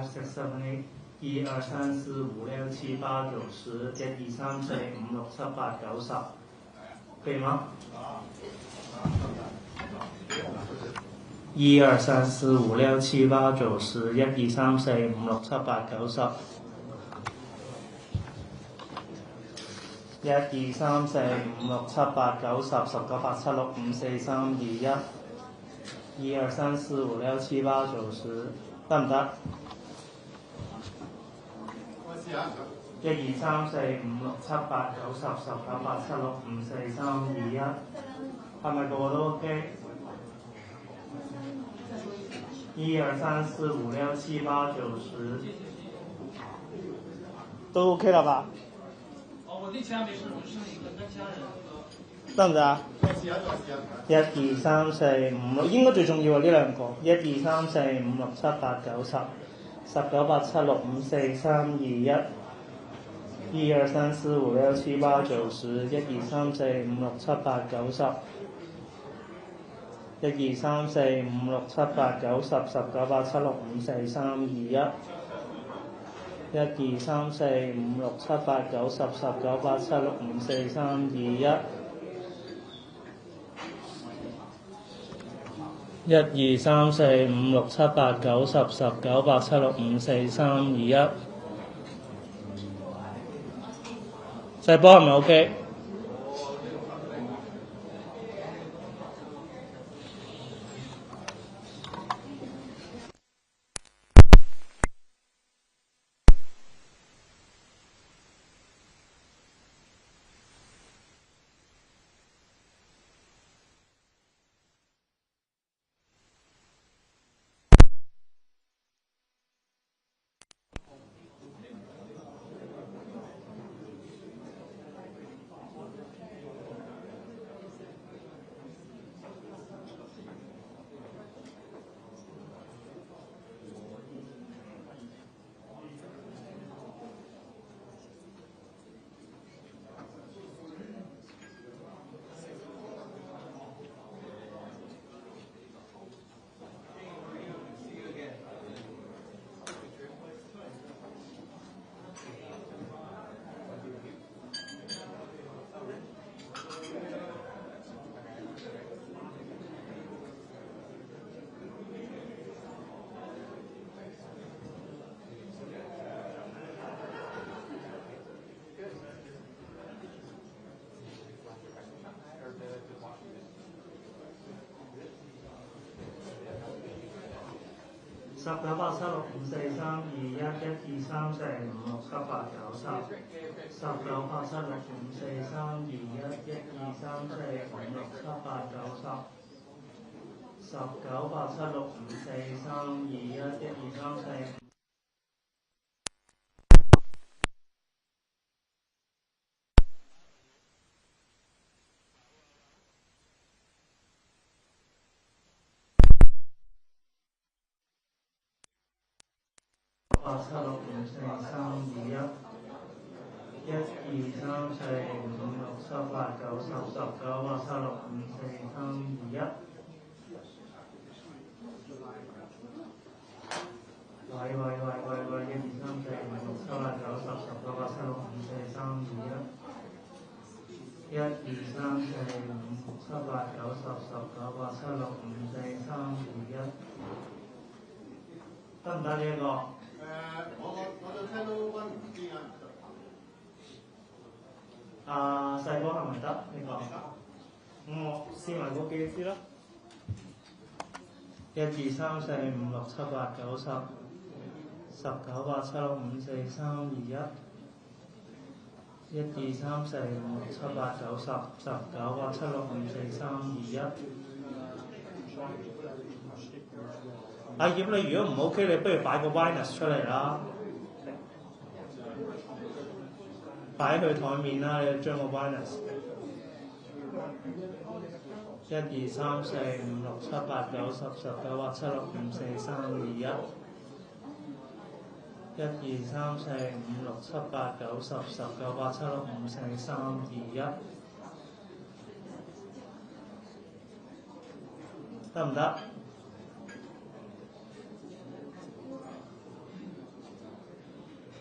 6 7 8 1 2 3 4 5 6 7 8 9 10 1 2 3 4 5 6 7 8 9 10，可以吗？1 2 3 4 5 6 7 8 9 10 1 2 3 4 5 6 7 8 9 10。1 2 3 4 5 6 7 8 9 10 19 8 7 6 5 4 3 2 1 1 2 3 4 5 6 7 8 9 10，得唔得？1 2 3 4 5 6 7 8 9 10 19 8 7 6 5 4 3 2 1，係咪個個都 OK？ 1 2 3 4 5 6 7 8 9 10，都 OK 了吧？我那家没事，我剩一个跟家人。得唔得啊？1 2 3 4 5 6，應該最重要係呢兩個。1 2 3 4 5 6 7 8 9 10 19 8 7 6 5 4 3 2 1 1 2 3 4 5 6 7 8 9 10 1 2 3 4 5 6 7 8 9 10 1 2 3 4 5 6 7 8 9 10 19 8 7 6 5 4 3 2 1 1 2 3 4 5 6 7 8 9 10 19 8 7 6 5 4 3 2 1 1 2 3 4 5 6 7 8 9 10 19 8 7 6 5 4 3 2 1，細波係咪 OK？19 8 7 6 5 4 3 2 1 1 2 3 4 5 6 7 8 9 10 19 8 7 6 5 4 3 2 1 1 2 3 4 5 6 7 8 9 10 19 8 7 6 5 4 3 2 1 1 2 3 4。8 7 6 5 4 3 2 1 1 2 3 4 5 6 7 8 9 10 19 8 7 6 5 4 3 2 1。喂喂喂喂喂，1 2 3 4 5 6 7 8 9 10 19 8 7 6 5 4 3 2 1 1 2 3 4 5 6 7 8 9 10 19 8 7 6 5 4 3 2 1，得唔得呢一個？我就聽到溫唔知啊。細波係咪得呢個？我試埋個記先啦。1 2 3 4 5 6 7 8 9 10 19 8 7 6 5 4 3 2 1 1 2 3 4 5 6 7 8 9 10 19 8 7 6 5 4 3 2 1。阿葉，你如果唔 OK，你不如擺個 minus 出嚟啦，擺去台面啦，你將個 minus。1 2 3 4 5 6 7 8 9 10 19 8 7 6 5 4 3 2 1 1 2 3 4 5 6 7 8 9 10 19 8 7 6 5 4 3 2 1，得唔得？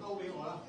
都俾我啦。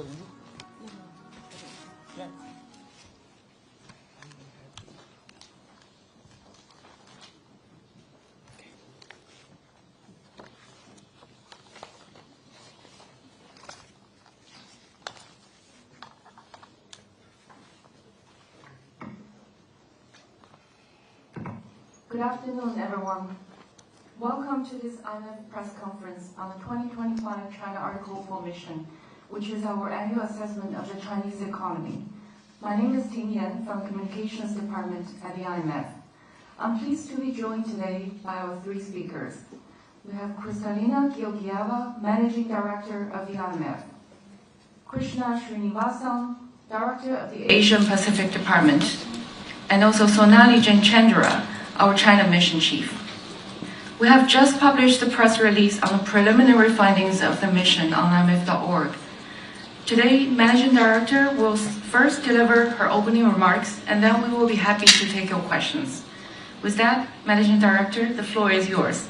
Good afternoon, everyone. Welcome to this IMF press conference on the 2025 China Article 4 mission, which is our annual assessment of the Chinese economy. My name is Ting Yan from Communications Department at the IMF. I'm pleased to be joined today by our three speakers. We have Kristalina Georgieva, Managing Director of the IMF, Krishna Srinivasan, Director of the Asian Pacific Department, and also Sonali Janchandra, our China Mission Chief. We have just published the press release on the preliminary findings of the mission on imf.org. Today, Managing Director will first deliver her opening remarks, and then we will be happy to take your questions. With that, Managing Director, the floor is yours.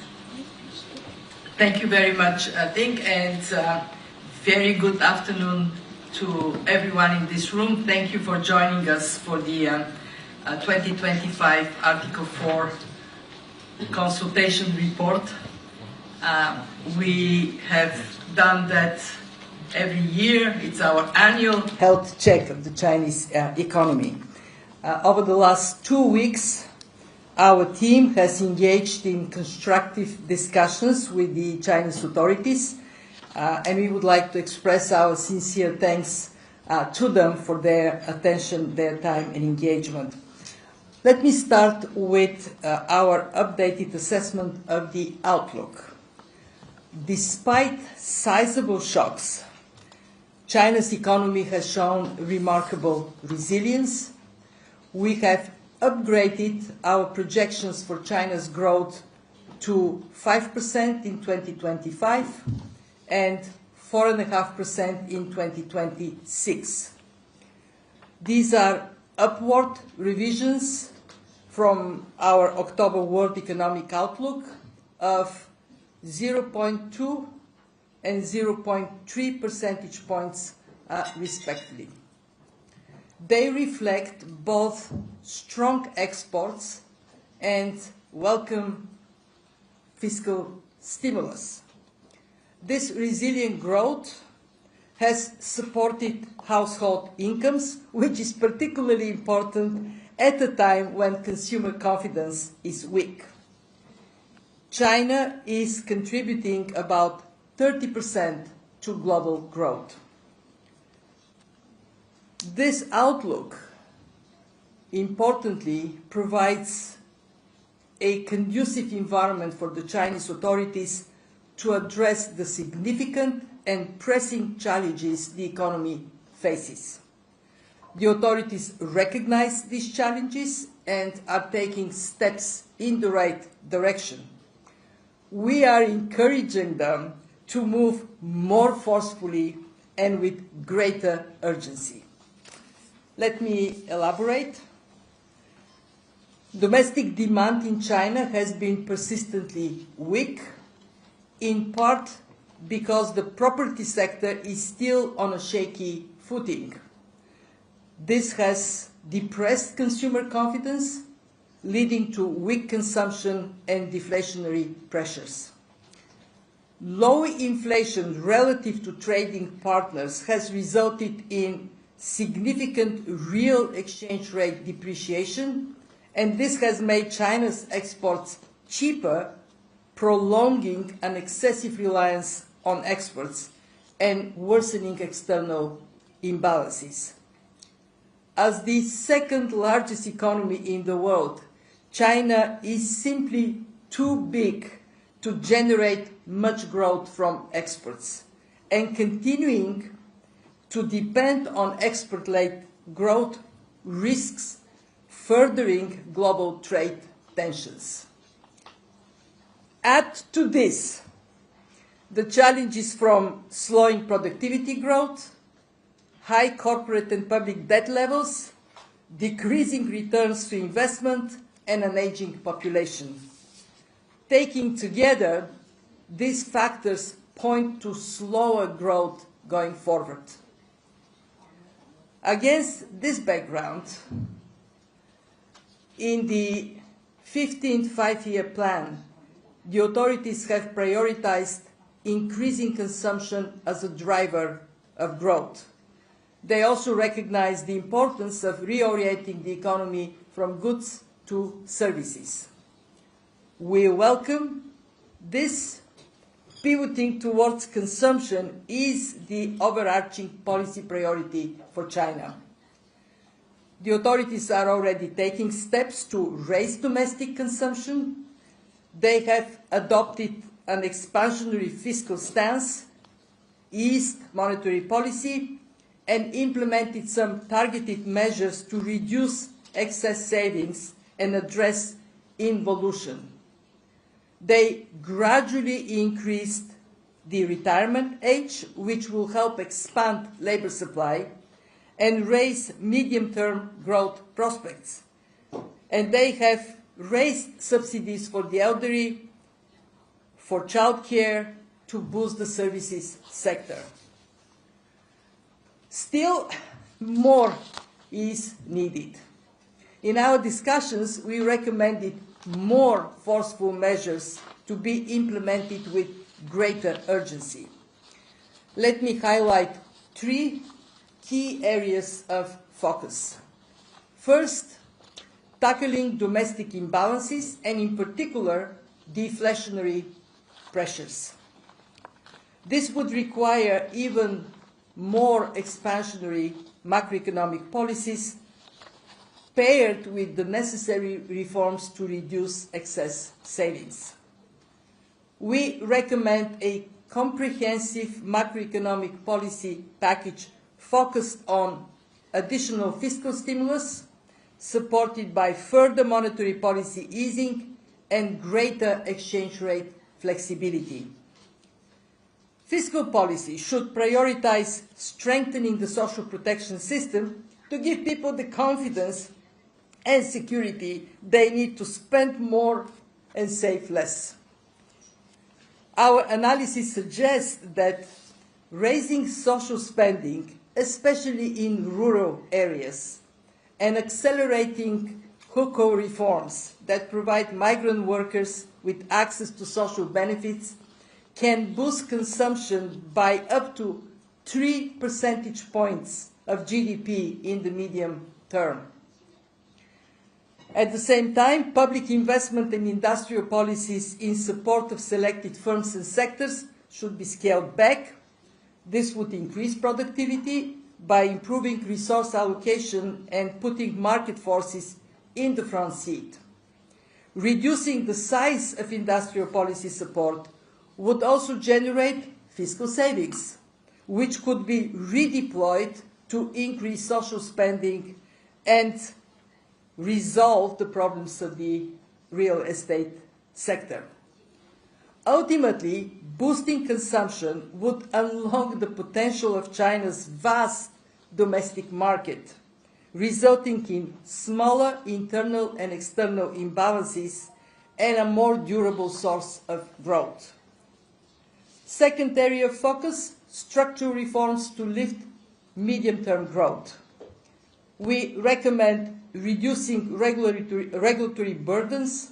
Thank you very much, Ting, and very good afternoon to everyone in this room. Thank you for joining us for the 2025 Article 4 consultation report. We have done that every year. It's our annual health check of the Chinese economy. Over the last 2 weeks, our team has engaged in constructive discussions with the Chinese authorities, and we would like to express our sincere thanks to them for their attention, their time, and engagement. Let me start with our updated assessment of the outlook. Despite sizable shocks, China's economy has shown remarkable resilience. We have upgraded our projections for China's growth to 5% in 2025 and 4.5% in 2026. These are upward revisions from our October World Economic Outlook of 0.2 and 0.3 percentage points respectively. They reflect both strong exports and welcome fiscal stimulus. This resilient growth has supported household incomes, which is particularly important at a time when consumer confidence is weak. China is contributing about 30% to global growth. This outlook, importantly, provides a conducive environment for the Chinese authorities to address the significant and pressing challenges the economy faces. The authorities recognize these challenges and are taking steps in the right direction. We are encouraging them to move more forcefully and with greater urgency. Let me elaborate. Domestic demand in China has been persistently weak, in part because the property sector is still on a shaky footing. This has depressed consumer confidence, leading to weak consumption and deflationary pressures. Low inflation relative to trading partners has resulted in significant real exchange rate depreciation, and this has made China's exports cheaper, prolonging an excessive reliance on exports and worsening external imbalances. As the second largest economy in the world, China is simply too big to generate much growth from exports, and continuing to depend on export-led growth risks furthering global trade tensions. Add to this the challenges from slowing productivity growth, high corporate and public debt levels, decreasing returns to investment, and an aging population. Taking together, these factors point to slower growth going forward. Against this background, in the 15th five-year plan, the authorities have prioritized increasing consumption as a driver of growth. They also recognize the importance of reorienting the economy from goods to services. We welcome this. Pivoting towards consumption is the overarching policy priority for China. The authorities are already taking steps to raise domestic consumption. They have adopted an expansionary fiscal stance, eased monetary policy, and implemented some targeted measures to reduce excess savings and address involution. They gradually increased the retirement age, which will help expand labor supply and raise medium-term growth prospects. And they have raised subsidies for the elderly, for childcare, to boost the services sector. Still, more is needed. In our discussions, we recommended more forceful measures to be implemented with greater urgency. Let me highlight three key areas of focus. First, tackling domestic imbalances and, in particular, deflationary pressures. This would require even more expansionary macroeconomic policies paired with the necessary reforms to reduce excess savings. We recommend a comprehensive macroeconomic policy package focused on additional fiscal stimulus, supported by further monetary policy easing and greater exchange rate flexibility. Fiscal policy should prioritize strengthening the social protection system to give people the confidence and security they need to spend more and save less. Our analysis suggests that raising social spending, especially in rural areas, and accelerating hukou reforms that provide migrant workers with access to social benefits can boost consumption by up to 3 percentage points of GDP in the medium term. At the same time, public investment and industrial policies in support of selected firms and sectors should be scaled back. This would increase productivity by improving resource allocation and putting market forces in the front seat. Reducing the size of industrial policy support would also generate fiscal savings, which could be redeployed to increase social spending and resolve the problems of the real estate sector. Ultimately, boosting consumption would unlock the potential of China's vast domestic market, resulting in smaller internal and external imbalances and a more durable source of growth. Second area of focus, structural reforms to lift medium-term growth. We recommend reducing regulatory burdens,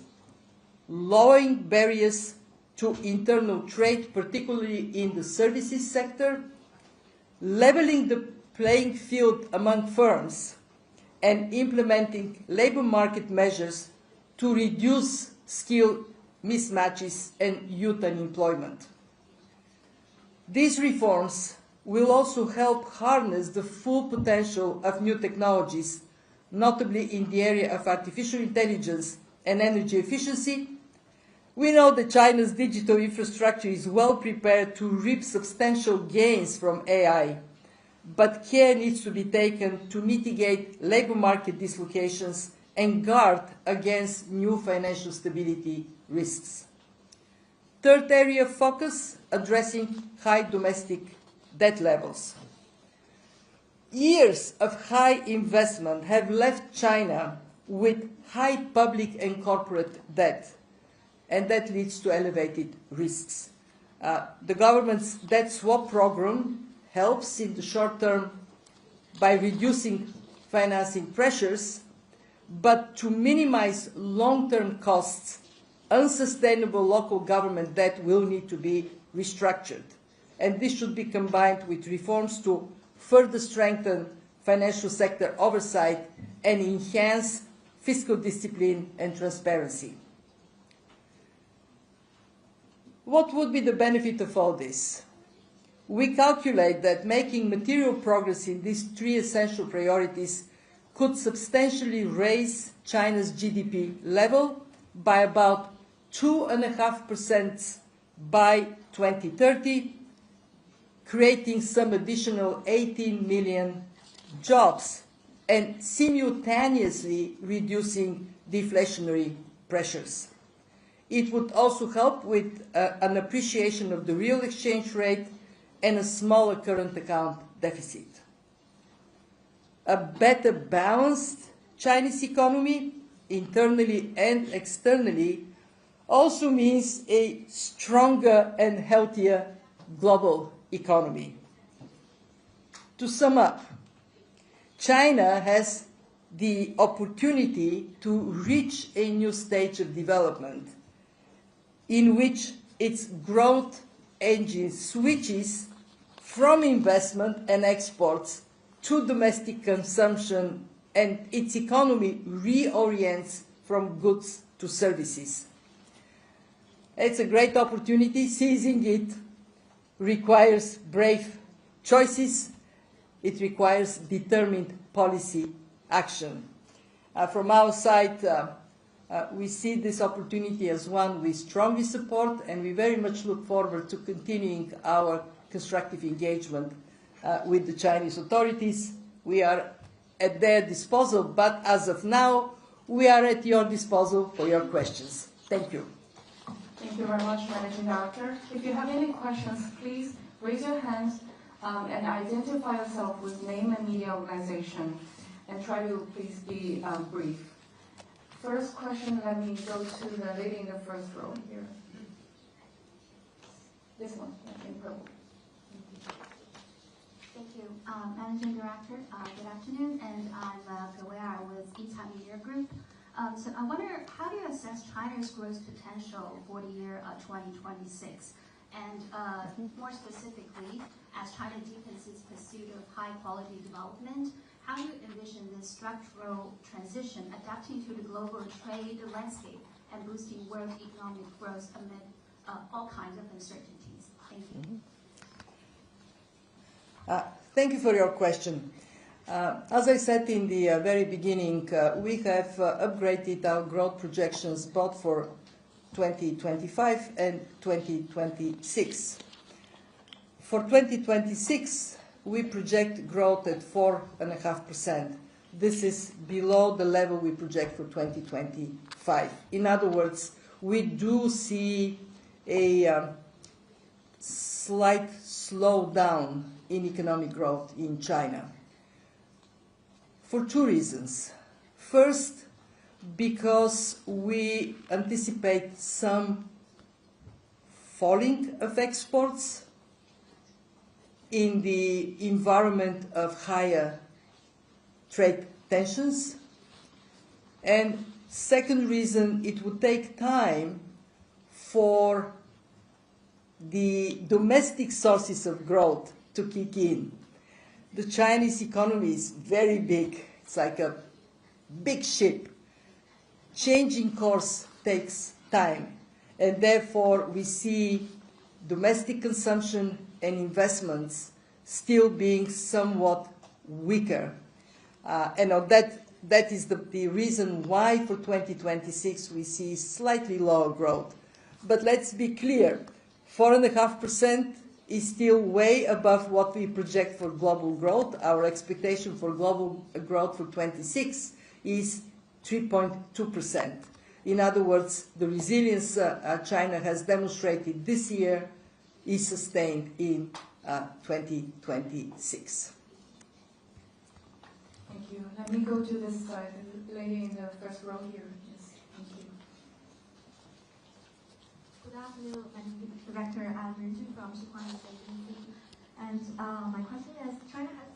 lowering barriers to internal trade, particularly in the services sector, leveling the playing field among firms, and implementing labor market measures to reduce skill mismatches and youth unemployment. These reforms will also help harness the full potential of new technologies, notably in the area of artificial intelligence and energy efficiency. We know that China's digital infrastructure is well prepared to reap substantial gains from AI, but care needs to be taken to mitigate labor market dislocations and guard against new financial stability risks. Third area of focus, addressing high domestic debt levels. Years of high investment have left China with high public and corporate debt, and that leads to elevated risks. The government's debt swap program helps in the short term by reducing financing pressures, but to minimize long-term costs, unsustainable local government debt will need to be restructured. And this should be combined with reforms to further strengthen financial sector oversight and enhance fiscal discipline and transparency. What would be the benefit of all this? We calculate that making material progress in these three essential priorities could substantially raise China's GDP level by about 2.5% by 2030, creating some additional 18 million jobs and simultaneously reducing deflationary pressures. It would also help with an appreciation of the real exchange rate and a smaller current account deficit. A better balanced Chinese economy, internally and externally, also means a stronger and healthier global economy. To sum up, China has the opportunity to reach a new stage of development in which its growth engine switches from investment and exports to domestic consumption, and its economy reorients from goods to services. It's a great opportunity. Seizing it requires brave choices. It requires determined policy action. From our side, we see this opportunity as one we strongly support, and we very much look forward to continuing our constructive engagement with the Chinese authorities. We are at their disposal, but as of now, we are at your disposal for your questions. Thank you. Thank you very much, Managing Director. If you have any questions, please raise your hands and identify yourself with name and media organization, and try to please be brief. First question, let me go to the lady in the first row here. This one, in purple. Thank you. Managing Director, good afternoon, and I'm Gawea with Ita Media Group. So I wonder, how do you assess China's growth potential for the year 2026? And more specifically, as China deepens its pursuit of high-quality development, how do you envision this structural transition adapting to the global trade landscape and boosting world economic growth amid all kinds of uncertainties? Thank you. Thank you for your question. As I said in the very beginning, we have upgraded our growth projections both for 2025 and 2026. For 2026, we project growth at 4.5%. This is below the level we project for 2025. In other words, we do see a slight slowdown in economic growth in China for two reasons. First, because we anticipate some falling of exports in the environment of higher trade tensions. And second reason, it would take time for the domestic sources of growth to kick in. The Chinese economy is very big. It's like a big ship. Changing course takes time, and therefore we see domestic consumption and investments still being somewhat weaker. And that is the reason why for 2026 we see slightly lower growth. But let's be clear, 4.5% is still way above what we project for global growth. Our expectation for global growth for 26 is 3.2%. In other words, the resilience China has demonstrated this year is sustained in 2026. Thank you. Let me go to this side, the lady in the first row here. Yes, thank you. Good afternoon, Managing Director. I'm Rinju from Beijing. And my question is, China has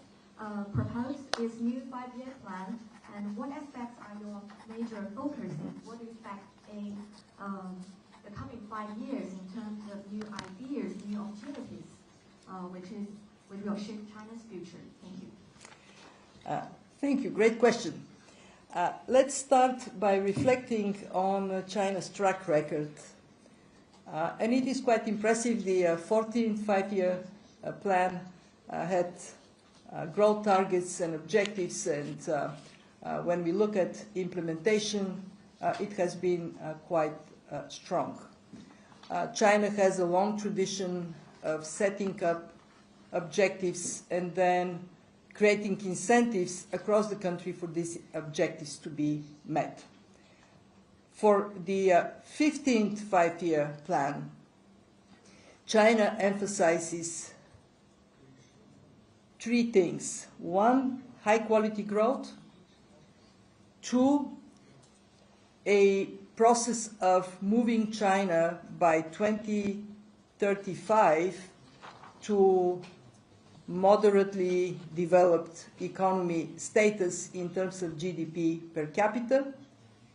proposed this new 5-year plan, and what aspects are your major focus, and what do you expect in the coming 5 years in terms of new ideas, new opportunities, which will shape China's future? Thank you. Thank you. Great question. Let's start by reflecting on China's track record. And it is quite impressive. The 14th 5-year plan had growth targets and objectives, and when we look at implementation, it has been quite strong. China has a long tradition of setting up objectives and then creating incentives across the country for these objectives to be met. For the 15th 5-year plan, China emphasizes 3 things. 1, high-quality growth. 2, a process of moving China by 2035 to moderately developed economy status in terms of GDP per capita.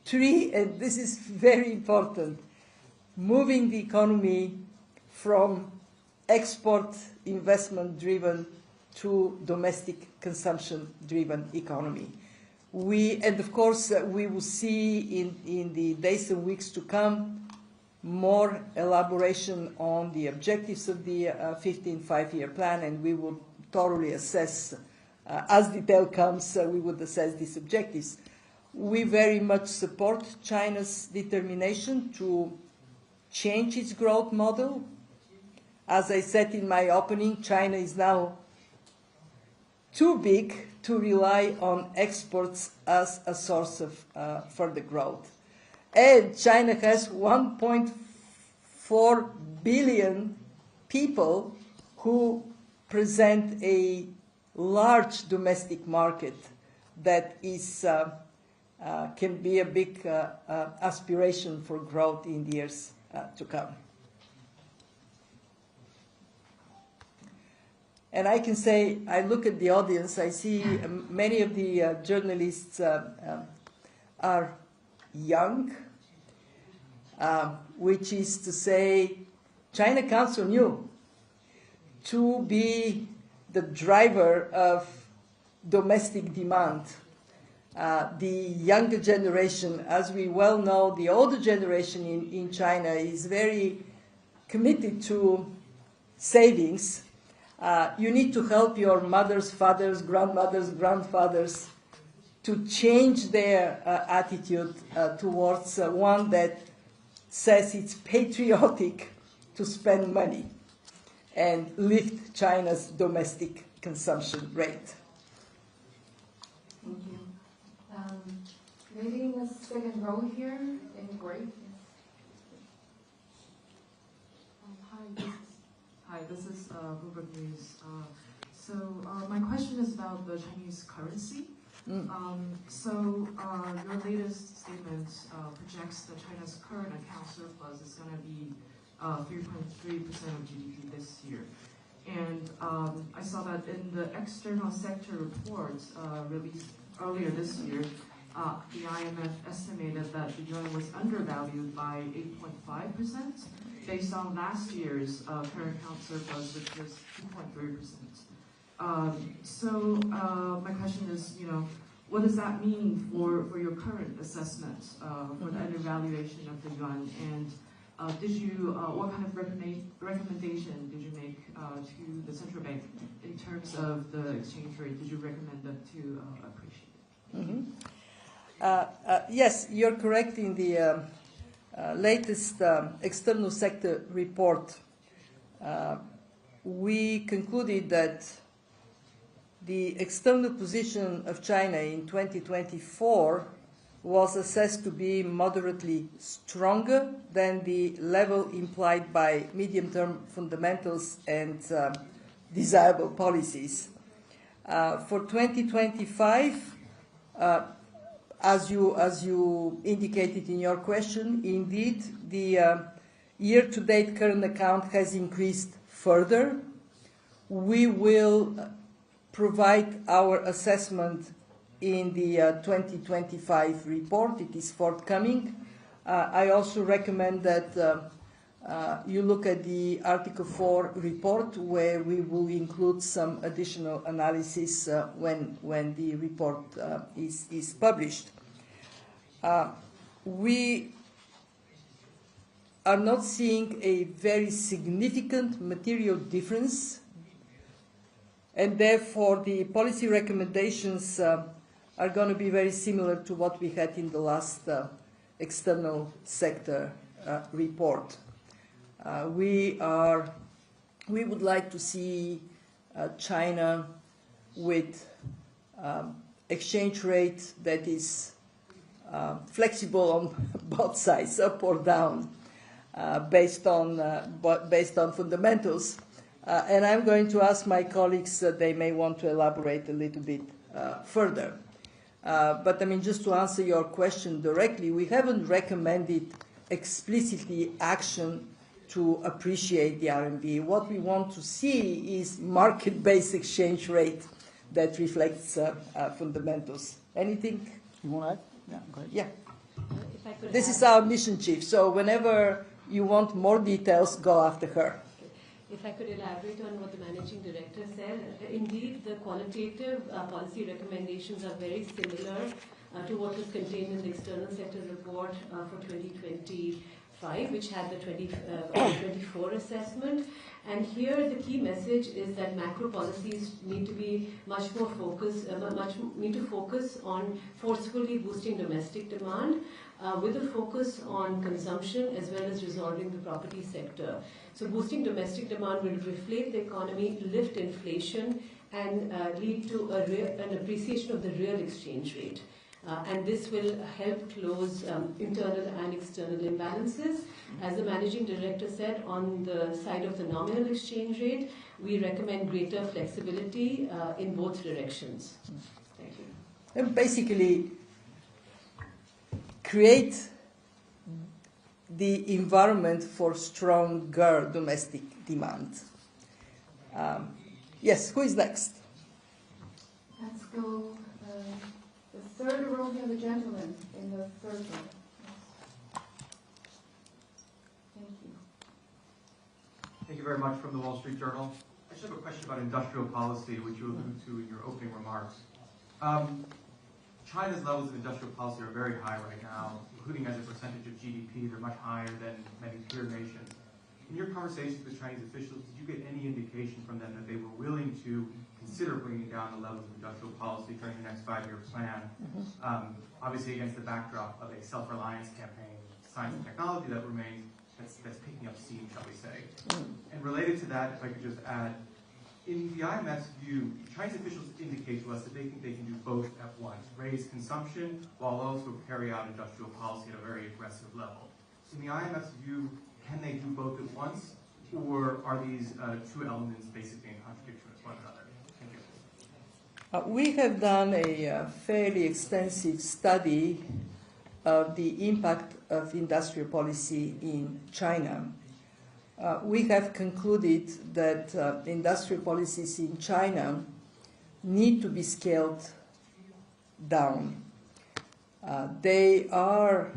3, and this is very important, moving the economy from export investment-driven to domestic consumption-driven economy. And of course, we will see in the days and weeks to come more elaboration on the objectives of the 15th 5-year plan, and we will thoroughly assess, as detail comes, we would assess these objectives. We very much support China's determination to change its growth model. As I said in my opening, China is now too big to rely on exports as a source of further growth. And China has 1.4 billion people who present a large domestic market that is can be a big aspiration for growth in the years to come. And I can say, I look at the audience, I see many of the journalists are young, which is to say, China counts on you to be the driver of domestic demand. The younger generation, as we well know, the older generation in China is very committed to savings. You need to help your mothers, fathers, grandmothers, grandfathers to change their attitude towards one that says it's patriotic to spend money and lift China's domestic consumption rate. Thank you. Maybe in the second row here, in gray. Hi, this is Bloomberg News. So my question is about the Chinese currency. Your latest statement projects that China's current account surplus is going to be 3.3% of GDP this year. And I saw that in the external sector reports released earlier this year, the IMF estimated that the yuan was undervalued by 8.5% based on last year's current account surplus, which was 2.3%. My question is, what does that mean for your current assessment for the undervaluation of the yuan? And what kind of recommendation did you make to the central bank in terms of the exchange rate? Did you recommend them to appreciate it? Mm-hmm. Yes, you're correct. In the latest external sector report, we concluded that the external position of China in 2024 was assessed to be moderately stronger than the level implied by medium-term fundamentals and desirable policies. For 2025, as you indicated in your question, indeed, the year-to-date current account has increased further. We will provide our assessment in the 2025 report. It is forthcoming. I also recommend that you look at the Article 4 report, where we will include some additional analysis when the report is published. We are not seeing a very significant material difference, and therefore the policy recommendations are going to be very similar to what we had in the last external sector report. We would like to see China with exchange rate that is flexible on both sides, up or down, based on fundamentals. And I'm going to ask my colleagues that they may want to elaborate a little bit further. But I mean, just to answer your question directly, we haven't recommended explicitly action to appreciate the RMB. What we want to see is market-based exchange rate that reflects fundamentals. Anything you want to add? Yeah, go ahead. Yeah. This is our mission chief, so whenever you want more details, go after her. If I could elaborate on what the managing director said, indeed the qualitative policy recommendations are very similar to what was contained in the external sector report for 2025, which had the 2024 assessment. And here the key message is that macro policies need to be much more focused, need to focus on forcefully boosting domestic demand, with a focus on consumption as well as resolving the property sector. So boosting domestic demand will reflate the economy, lift inflation, and lead to an appreciation of the real exchange rate. And this will help close internal and external imbalances. As the managing director said, on the side of the nominal exchange rate, we recommend greater flexibility in both directions. Thank you. And basically, create the environment for stronger domestic demand. Yes, who is next? Let's go the third row here, the gentleman in the third row. Yes. Thank you. Thank you very much. From the Wall Street Journal. I just have a question about industrial policy, which you alluded to in your opening remarks. China's levels of industrial policy are very high right now, including as a percentage of GDP. They're much higher than many peer nations. In your conversations with Chinese officials, did you get any indication from them that they were willing to consider bringing down the levels of industrial policy during the next 5-year plan? Obviously against the backdrop of a self-reliance campaign, science and technology that remains, that's picking up steam, shall we say. And related to that, if I could just add, in the IMF's view, Chinese officials indicate to us that they think they can do both at once, raise consumption while also carry out industrial policy at a very aggressive level. In the IMF's view, can they do both at once, or are these two elements basically in contradiction with one another? Thank you. We have done a fairly extensive study of the impact of industrial policy in China. We have concluded that industrial policies in China need to be scaled down. They are,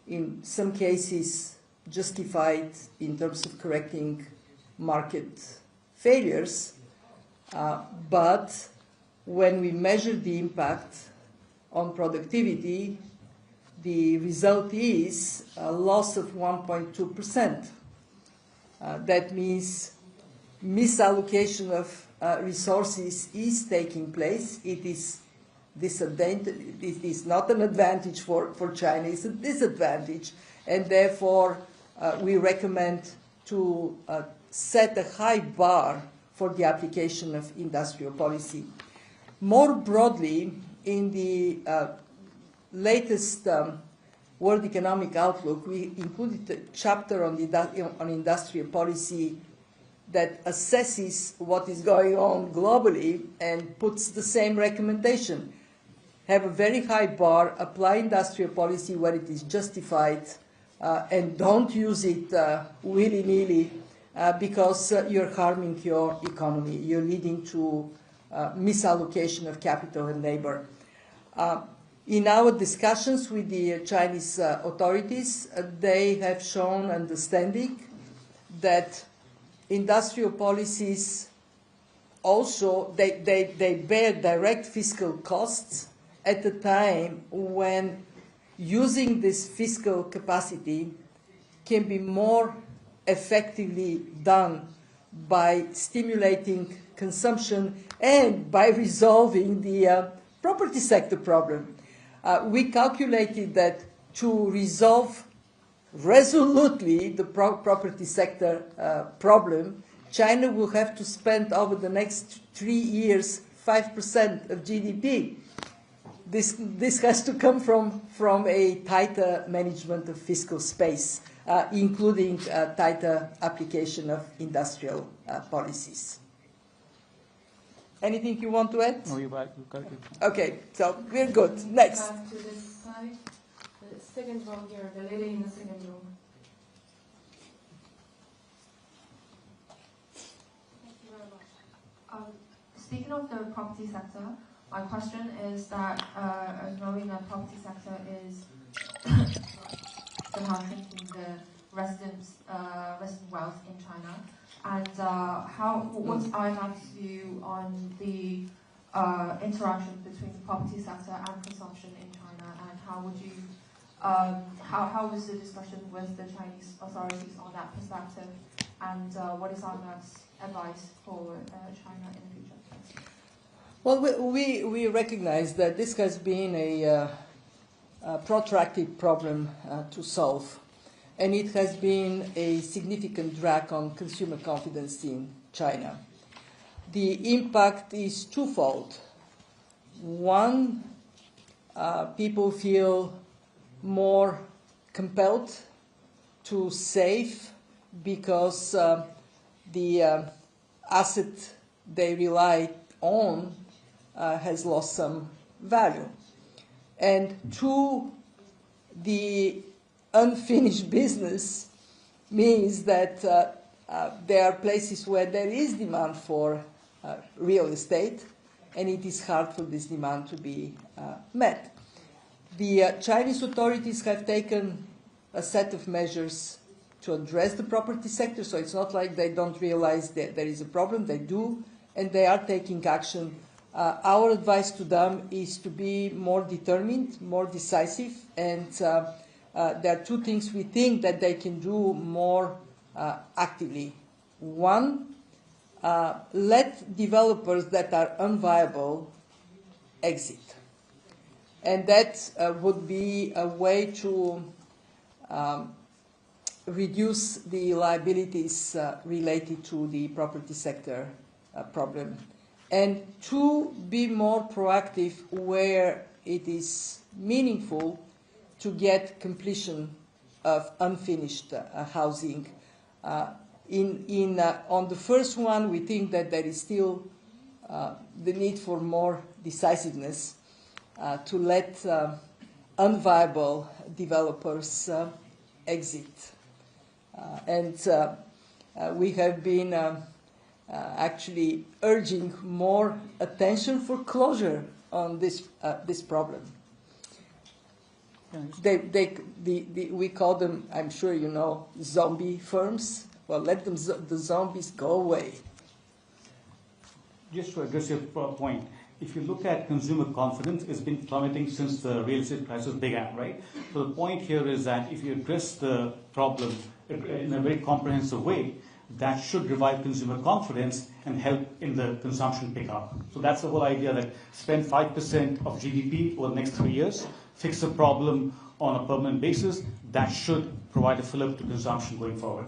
in some cases, justified in terms of correcting market failures, but when we measure the impact on productivity, the result is a loss of 1.2%. That means misallocation of resources is taking place. It is not an advantage for China, it's a disadvantage, and therefore we recommend to set a high bar for the application of industrial policy. More broadly, in the latest World Economic Outlook, we included a chapter on industrial policy that assesses what is going on globally and puts the same recommendation. Have a very high bar, apply industrial policy where it is justified, and don't use it willy-nilly because you're harming your economy. You're leading to misallocation of capital and labor. In our discussions with the Chinese authorities, they have shown understanding that industrial policies also, they bear direct fiscal costs at a time when using this fiscal capacity can be more effectively done by stimulating consumption and by resolving the property sector problem. We calculated that to resolve resolutely the property sector problem, China will have to spend over the next 3 years 5% of GDP. This has to come from a tighter management of fiscal space, including tighter application of industrial policies. Anything you want to add? No, you got it. Okay, so we're good. Next. Back to this side, the second row here, the lady in the second row. Thank you very much. Speaking of the property sector, my question is that knowing that property sector is somehow shrinking the resident wealth in China, and what's IMF's view on the interaction between the property sector and consumption in China, and how would you how was the discussion with the Chinese authorities on that perspective, and what is IMF's advice for China in the future? Well, we recognize that this has been a protracted problem to solve, and it has been a significant drag on consumer confidence in China. The impact is twofold. One, people feel more compelled to save because the asset they rely on has lost some value. And two, the unfinished business means that there are places where there is demand for real estate, and it is hard for this demand to be met. The Chinese authorities have taken a set of measures to address the property sector, so it's not like they don't realize that there is a problem. They do, and they are taking action. Our advice to them is to be more determined, more decisive, and there are two things we think that they can do more actively. One, let developers that are unviable exit. And that would be a way to reduce the liabilities related to the property sector problem. And two, be more proactive where it is meaningful to get completion of unfinished housing. On the first one, we think that there is still the need for more decisiveness to let unviable developers exit. We have been actually urging more attention for closure on this problem. We call them, I'm sure you know, zombie firms. Well, let them the zombies go away. Just to address your point, if you look at consumer confidence, it's been plummeting since the real estate crisis began, right? So the point here is that if you address the problem in a very comprehensive way, that should revive consumer confidence and help in the consumption pickup. So that's the whole idea, that spend 5% of GDP over the next 3 years, fix the problem on a permanent basis. That should provide a fillip to consumption going forward.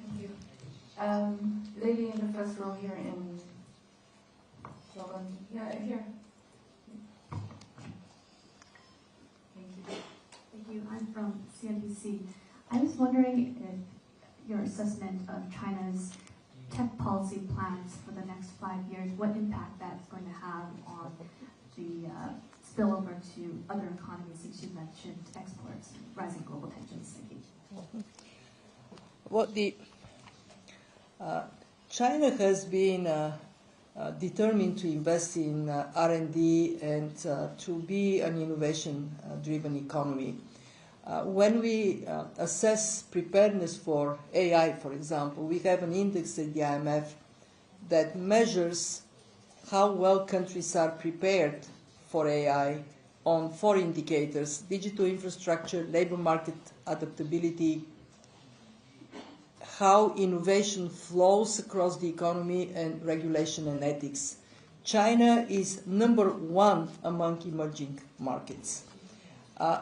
Thank you. Lady in the first row here in here. Thank you. Thank you. I'm from CNBC. I was wondering if your assessment of China's tech policy plans for the next 5 years, what impact that's going to have on the spillover to other economies, since you mentioned exports, rising global tensions. Thank you. Well, China has been determined to invest in R&D and to be an innovation-driven economy. When we assess preparedness for AI, for example, we have an index at the IMF that measures how well countries are prepared for AI on 4 indicators: digital infrastructure, labor market adaptability, how innovation flows across the economy, and regulation and ethics. China is #1 among emerging markets.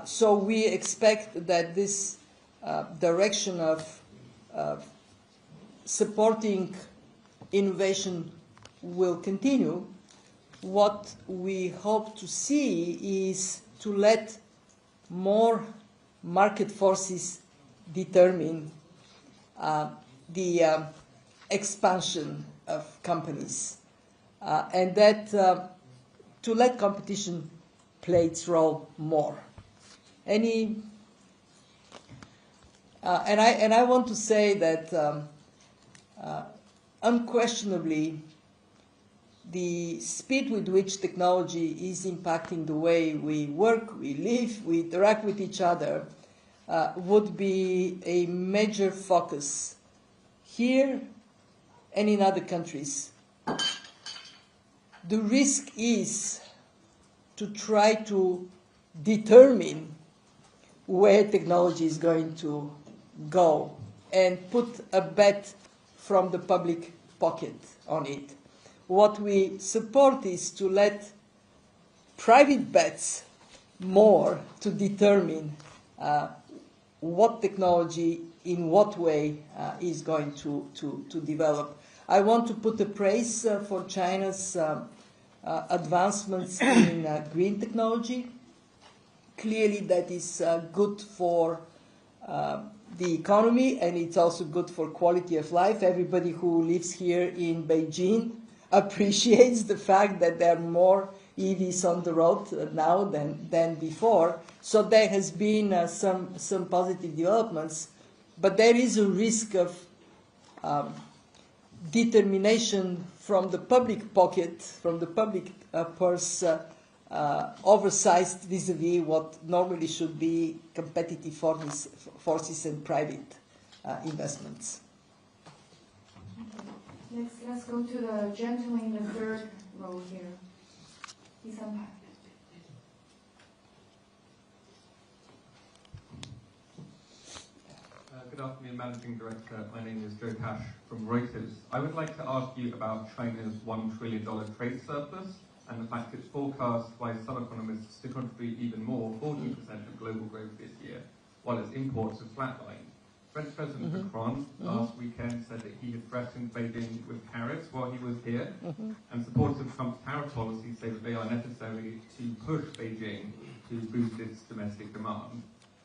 So we expect that this direction of supporting innovation will continue. What we hope to see is to let more market forces determine the expansion of companies, and that to let competition play its role more. And I want to say that unquestionably, the speed with which technology is impacting the way we work, we live, we interact with each other would be a major focus here and in other countries. The risk is to try to determine where technology is going to go and put a bet from the public pocket on it. What we support is to let private bets more to determine what technology, in what way, is going to develop. I want to put a praise for China's advancements in green technology. Clearly that is good for the economy, and it's also good for quality of life. Everybody who lives here in Beijing appreciates the fact that there are more EVs on the road now than before. So there has been some positive developments, but there is a risk of determination from the public pocket, from the public purse, oversized vis-a-vis what normally should be competitive forces and private investments. Next, let's go to the gentleman in the third row here. Good afternoon, Managing Director. My name is Joe Cash from Reuters. I would like to ask you about China's $1 trillion trade surplus and the fact it's forecast by some economists to contribute even more, 14% of global growth this year, while its imports have flatlined. French President Macron last weekend said that he had threatened Beijing with tariffs while he was here, and supporters of Trump's tariff policies say that they are necessary to push Beijing to boost its domestic demand.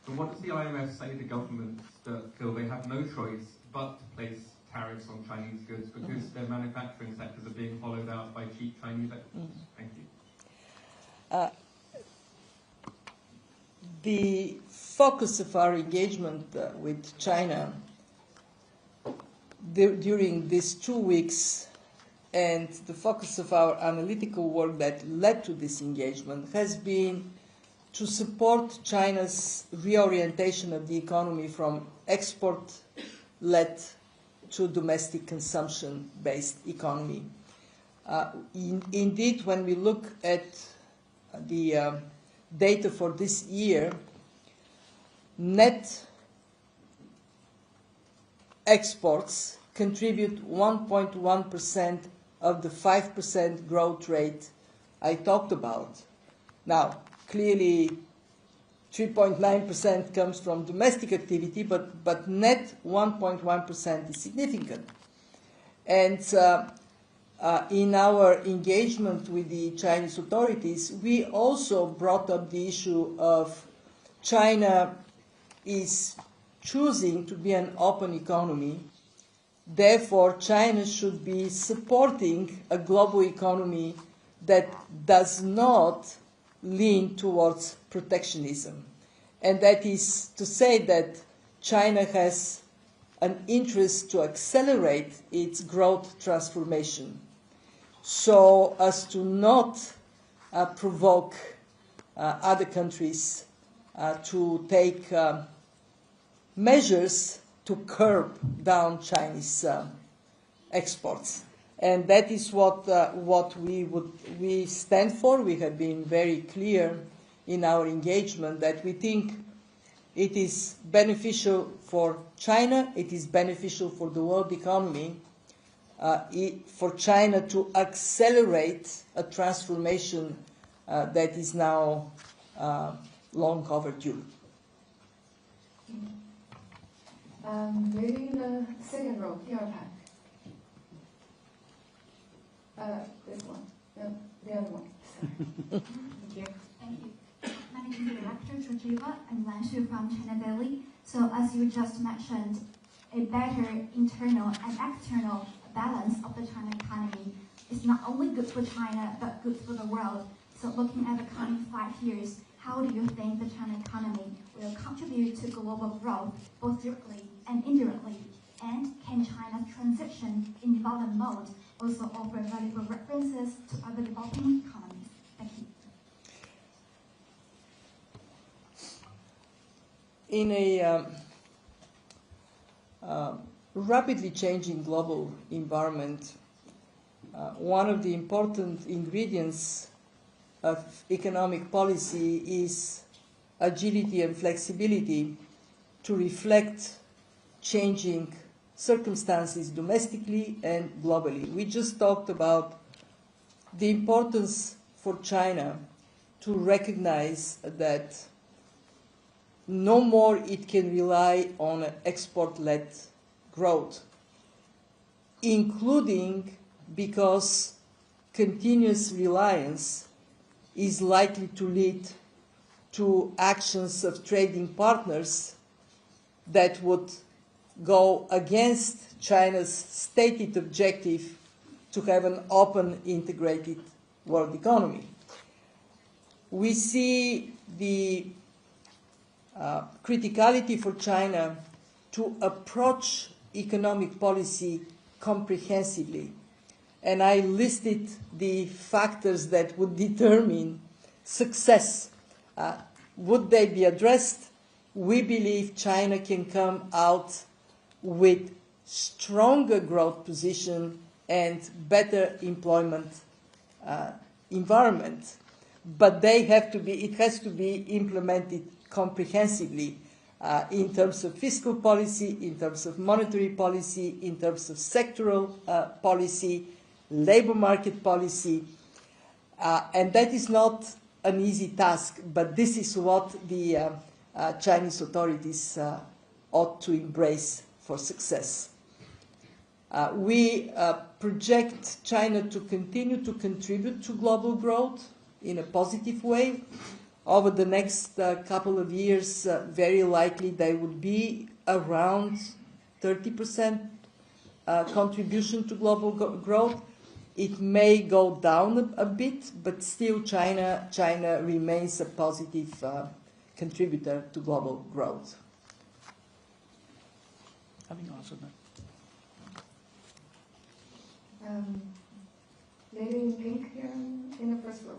So what does the IMF say to governments that feel they have no choice but to place tariffs on Chinese goods because their manufacturing sectors are being hollowed out by cheap Chinese exports? Thank you. The focus of our engagement with China during these 2 weeks and the focus of our analytical work that led to this engagement has been to support China's reorientation of the economy from export-led to domestic consumption-based economy. Indeed, when we look at the data for this year, net exports contribute 1.1% of the 5% growth rate I talked about. Now, clearly 3.9% comes from domestic activity, but net 1.1% is significant. And in our engagement with the Chinese authorities, we also brought up the issue of China is choosing to be an open economy. Therefore, China should be supporting a global economy that does not lean towards protectionism. And that is to say that China has an interest to accelerate its growth transformation so as to not provoke other countries to take measures to curb down Chinese exports. And that is what we stand for. We have been very clear in our engagement that we think it is beneficial for China, it is beneficial for the world economy, for China to accelerate a transformation that is now long overdue. Lady in the second row, here back. This one. No, the other one. Thank you. Thank you. Managing Director Georgieva and Lanshu from China Daily. So as you just mentioned, a better internal and external balance of the China economy is not only good for China, but good for the world. So looking at the coming 5 years, how do you think the China economy will contribute to global growth, both directly and indirectly? And can China's transition in development mode also offer valuable references to other developing economies? Thank you. In a rapidly changing global environment, one of the important ingredients of economic policy is agility and flexibility to reflect changing circumstances domestically and globally. We just talked about the importance for China to recognize that no more it can rely on export-led growth, including because continuous reliance is likely to lead to actions of trading partners that would go against China's stated objective to have an open, integrated world economy. We see the criticality for China to approach economic policy comprehensively. And I listed the factors that would determine success. Would they be addressed? We believe China can come out with stronger growth position and better employment environment. But it has to be implemented comprehensively in terms of fiscal policy, in terms of monetary policy, in terms of sectoral policy, labor market policy, and that is not an easy task, but this is what the Chinese authorities ought to embrace for success. We project China to continue to contribute to global growth in a positive way. Over the next couple of years, very likely they would be around 30% contribution to global growth. It may go down a bit, but still China remains a positive contributor to global growth. Having answered that. Lady in pink here in the first row.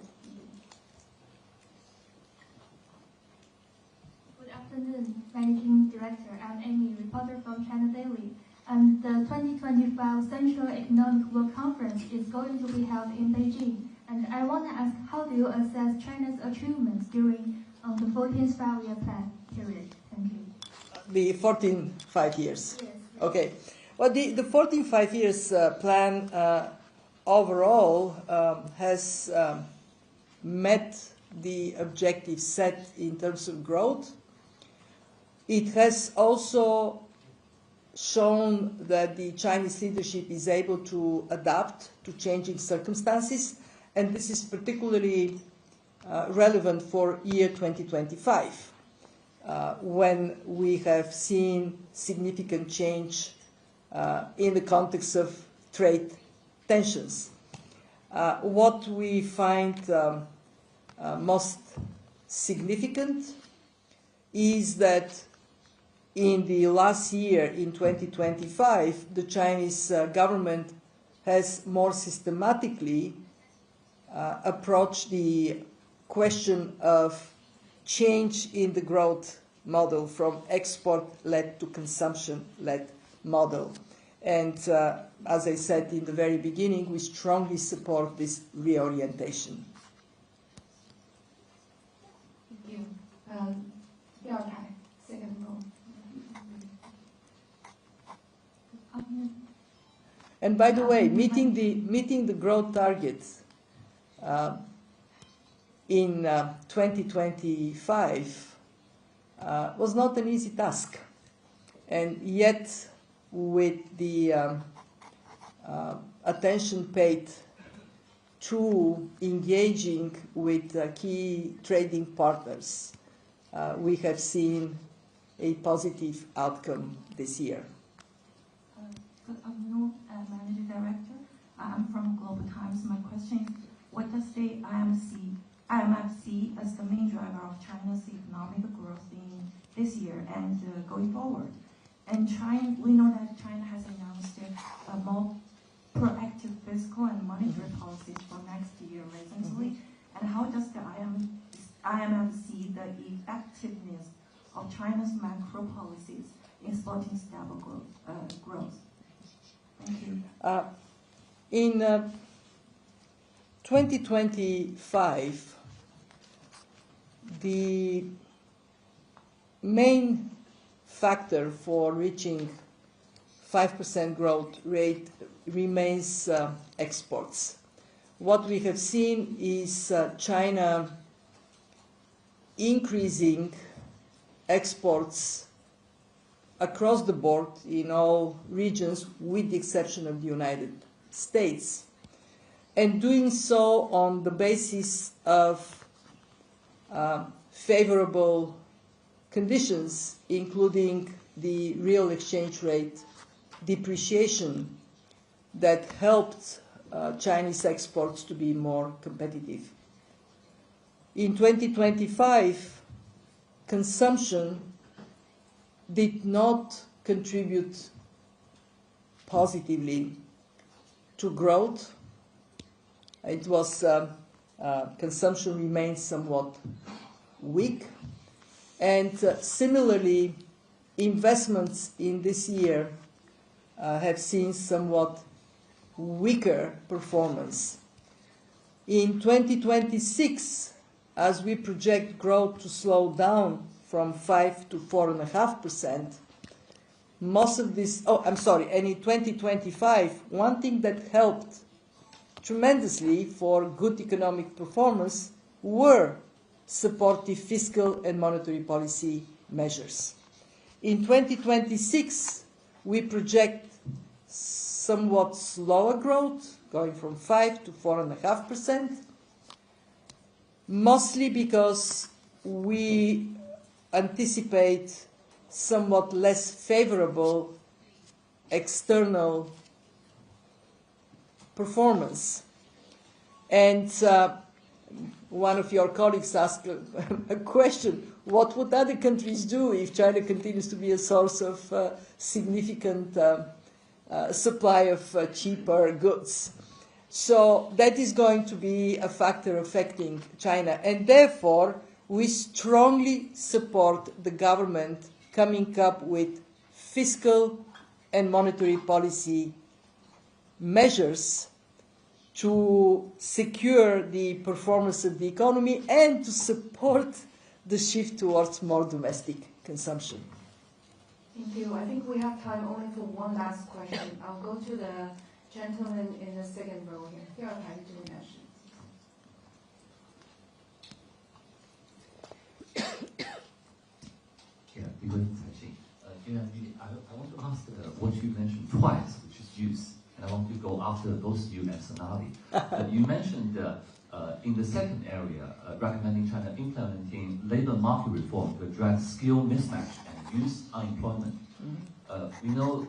Good afternoon, Managing Director. I'm Amy, reporter from China Daily. And the 2025 Central Economic World Conference is going to be held in Beijing. And I want to ask, how do you assess China's achievements during the 14th five-year plan period? Thank you. The 14 5 years? Yes. Okay. Well, the 14 5 years plan overall has met the objectives set in terms of growth. It has also shown that the Chinese leadership is able to adapt to changing circumstances, and this is particularly relevant for year 2025, when we have seen significant change in the context of trade tensions. What we find most significant is that in the last year, in 2025, the Chinese government has more systematically approached the question of change in the growth model from export-led to consumption-led model. And as I said in the very beginning, we strongly support this reorientation. Thank you. Second row. And by the way, meeting the growth targets in 2025 was not an easy task, and yet with the attention paid to engaging with key trading partners, we have seen a positive outcome this year. Good afternoon, Managing Director. I'm from Global Times. My question is, what does the IMF see as the main driver of China's economic growth in this year and going forward? And we know that China has announced a more proactive fiscal and monetary policies for next year recently. And how does the IMF see the effectiveness of China's macro policies in supporting stable growth? Thank you. In 2025, the main factor for reaching 5% growth rate remains exports. What we have seen is China increasing exports across the board in all regions, with the exception of the United States, and doing so on the basis of favorable conditions, including the real exchange rate depreciation that helped Chinese exports to be more competitive. In 2025, consumption did not contribute positively to growth. It was consumption remained somewhat weak, and similarly, investments in this year have seen somewhat weaker performance. In 2026, as we project growth to slow down from 5 to 4.5%, most of this, and in 2025, one thing that helped tremendously for good economic performance were supportive fiscal and monetary policy measures. In 2026, we project somewhat slower growth, going from 5 to 4.5%, mostly because we anticipate somewhat less favorable external performance. And one of your colleagues asked a question: what would other countries do if China continues to be a source of significant supply of cheaper goods? So that is going to be a factor affecting China, and therefore we strongly support the government coming up with fiscal and monetary policy measures to secure the performance of the economy and to support the shift towards more domestic consumption. Thank you. I think we have time only for one last question. I'll go to the gentleman in the second row here. Here, I'll have you do that. I want to ask what you mentioned twice, which is youth, and I want to go after both you and Sonali. You mentioned in the second area, recommending China implementing labor market reform to address skill mismatch and youth unemployment. We know,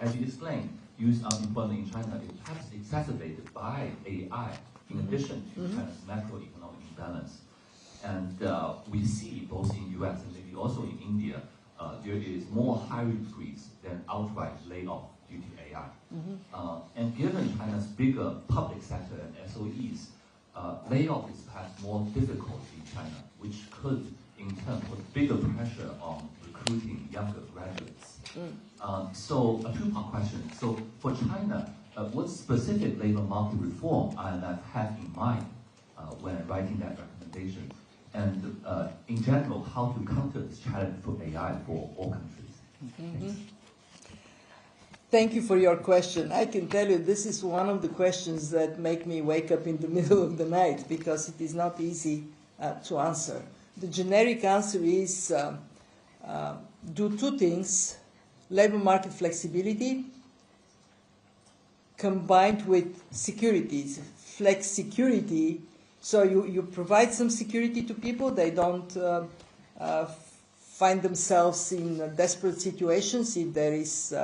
as you explained, youth unemployment in China is perhaps exacerbated by AI, in addition to China's macroeconomic imbalance. And we see both in US and maybe also in India, there is more hiring freeze than outright layoff due to AI. And given China's bigger public sector and SOEs, layoff is perhaps more difficult in China, which could in turn put bigger pressure on recruiting younger graduates. So a two-part question. So for China, what specific labor market reform IMF have in mind when writing that recommendation? And in general, how to counter this challenge for AI for all countries? Thank you for your question. I can tell you this is one of the questions that make me wake up in the middle of the night because it is not easy to answer. The generic answer is do two things: labor market flexibility combined with security. Flex security, so you provide some security to people. They don't find themselves in desperate situations if there is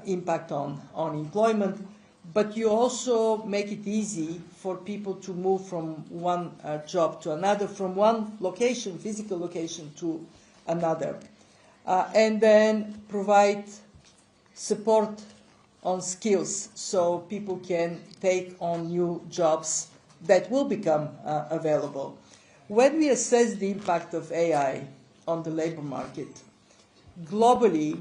impact on employment, but you also make it easy for people to move from one job to another, from one location, physical location, to another. And then provide support on skills so people can take on new jobs that will become available. When we assess the impact of AI on the labor market, globally,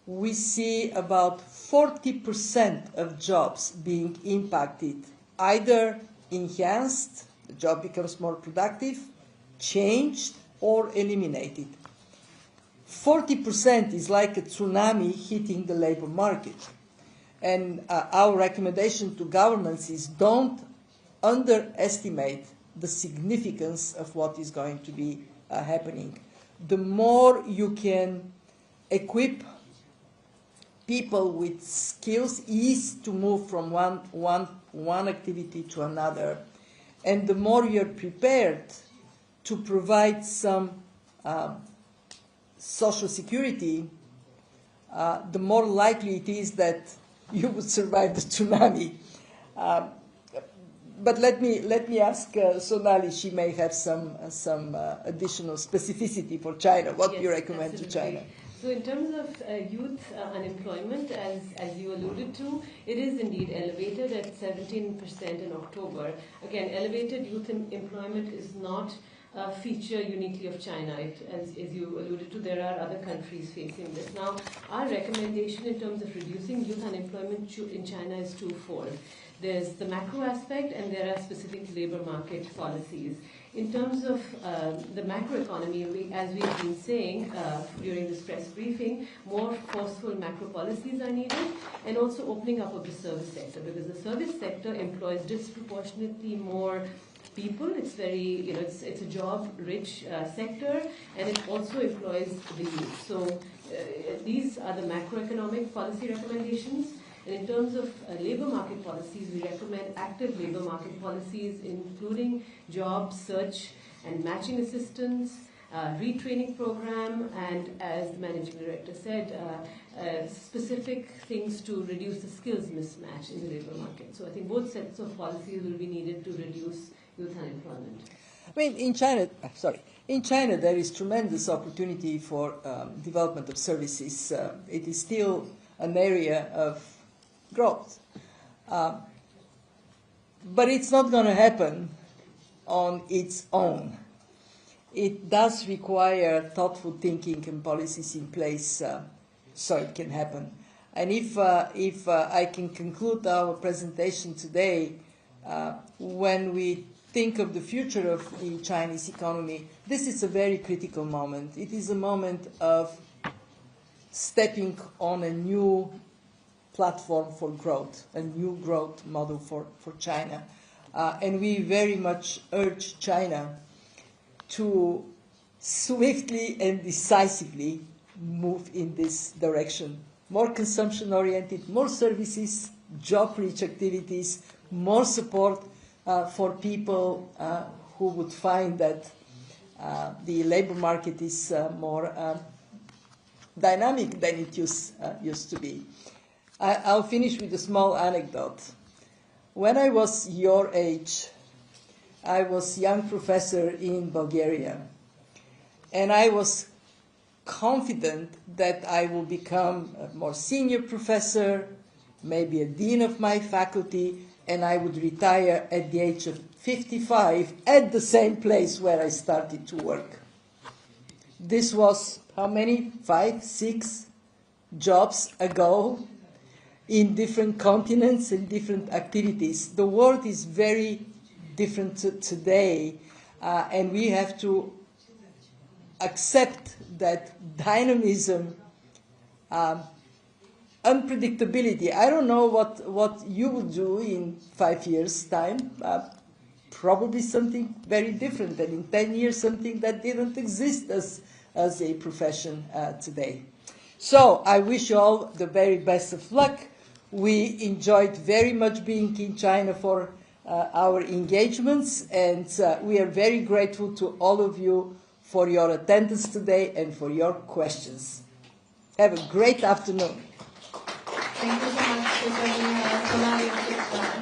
we see about 40% of jobs being impacted, either enhanced, the job becomes more productive, changed, or eliminated. 40% is like a tsunami hitting the labor market. And our recommendation to governments is don't underestimate the significance of what is going to be happening. The more you can equip people with skills, ease to move from one activity to another, and the more you're prepared to provide some social security, the more likely it is that you would survive the tsunami. But let me ask Sonali. She may have some additional specificity for China. What do you recommend to China? So in terms of youth unemployment, as you alluded to, it is indeed elevated at 17% in October. Again, elevated youth employment is not a feature uniquely of China. As you alluded to, there are other countries facing this. Now, our recommendation in terms of reducing youth unemployment in China is twofold. There's the macro aspect, and there are specific labor market policies. In terms of the macroeconomy, as we've been saying during this press briefing, more forceful macro policies are needed, and also opening up of the service sector, because the service sector employs disproportionately more people. It's very, it's a job-rich sector, and it also employs the youth. So these are the macroeconomic policy recommendations. And in terms of labor market policies, we recommend active labor market policies, including job search and matching assistance, retraining program, and as the managing director said, specific things to reduce the skills mismatch in the labor market. So I think both sets of policies will be needed to reduce youth unemployment. I mean, in China there is tremendous opportunity for development of services. It is still an area of growth. But it's not going to happen on its own. It does require thoughtful thinking and policies in place so it can happen. And if I can conclude our presentation today, when we think of the future of the Chinese economy, this is a very critical moment. It is a moment of stepping on a new platform for growth, a new growth model for China. And we very much urge China to swiftly and decisively move in this direction. More consumption-oriented, more services, job-rich activities, more support for people who would find that the labor market is more dynamic than it used to be. I'll finish with a small anecdote. When I was your age, I was young professor in Bulgaria, and I was confident that I will become a more senior professor, maybe a dean of my faculty, and I would retire at the age of 55 at the same place where I started to work. This was how many? 5, 6 jobs ago in different continents and different activities. The world is very different today, and we have to accept that dynamism, unpredictability. I don't know what you will do in 5 years' time. Probably something very different, and in 10 years something that didn't exist as a profession today. So I wish you all the very best of luck. We enjoyed very much being in China for our engagements, and we are very grateful to all of you for your attendance today and for your questions. Have a great afternoon. Thank you so much for joining us tonight.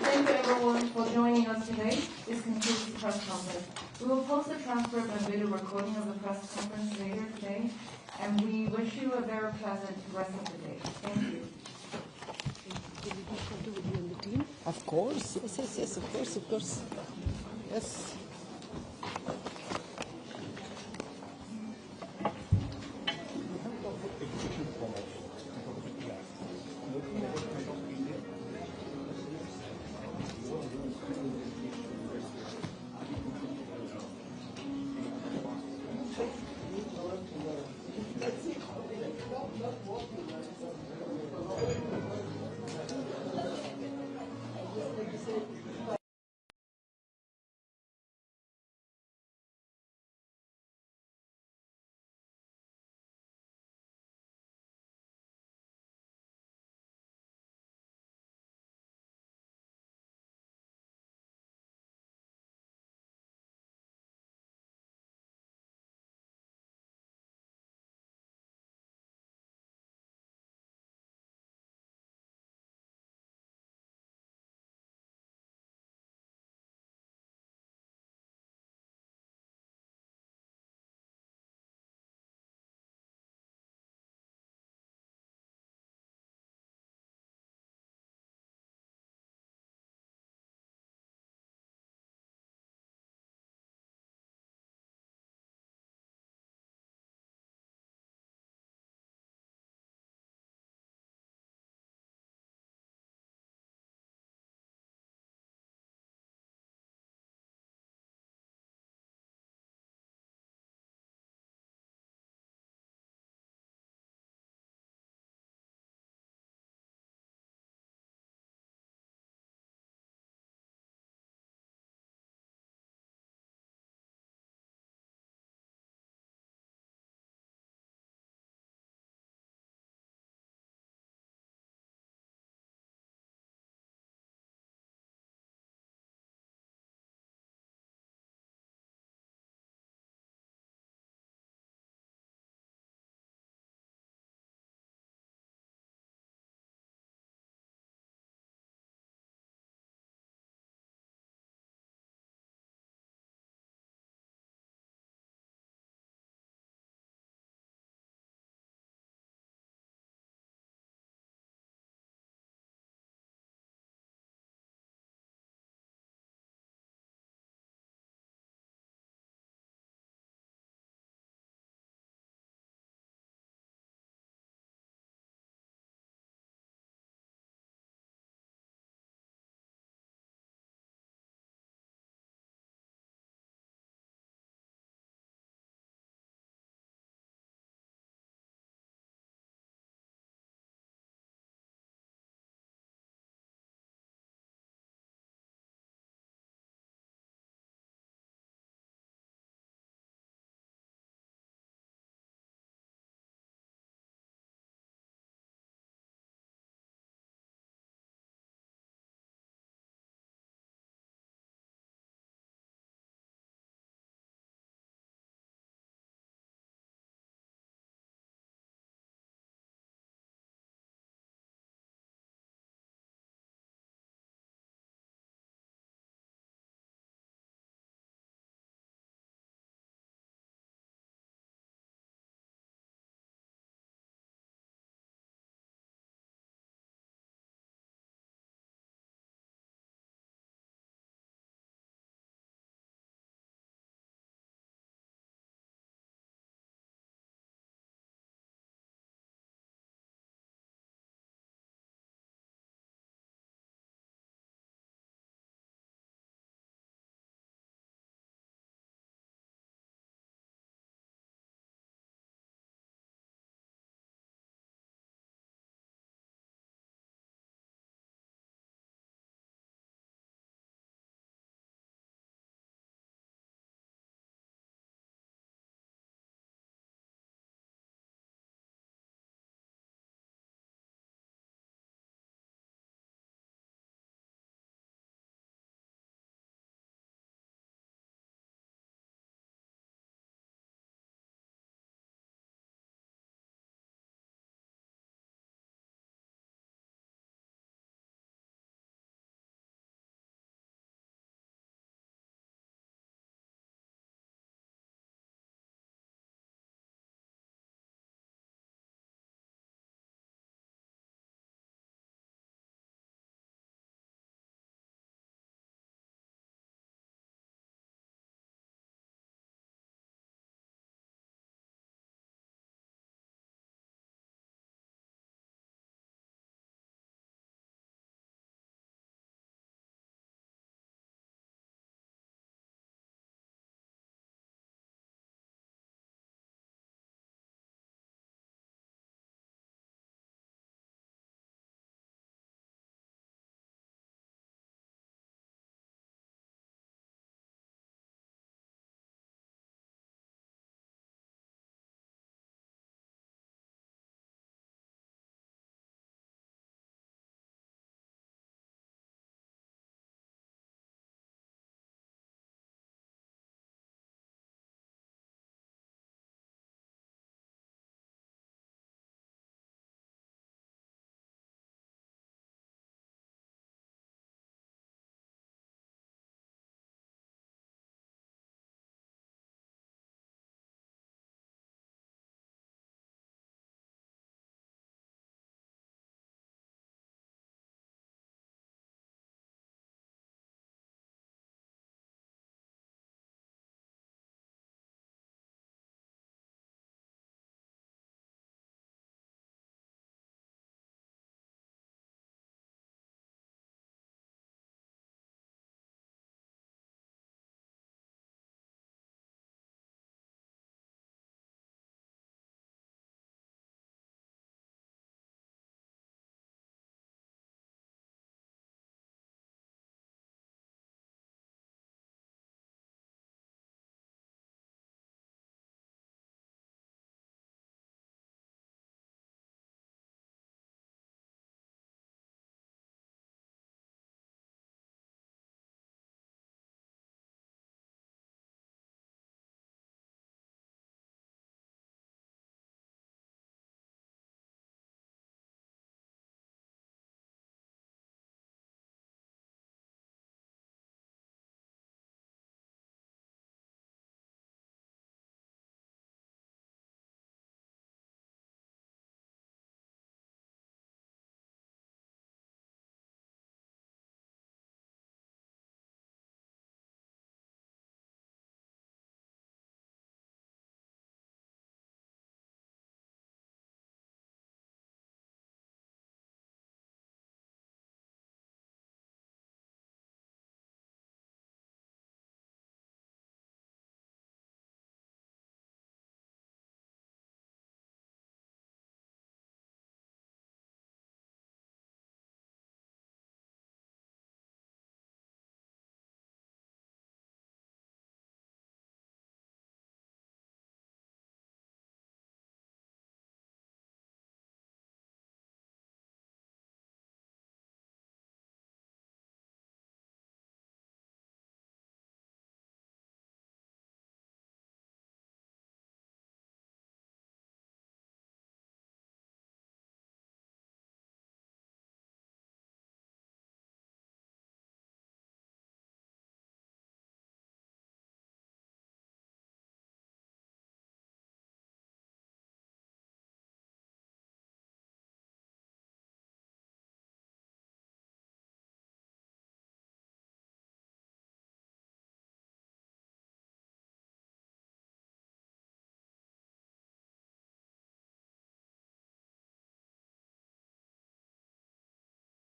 Thank you everyone for joining us today. This concludes the press conference. We will post a transcript and video recording of the press conference later today, and we wish you a very pleasant rest of the day. Thank you. Of course, yes, of course. Yes.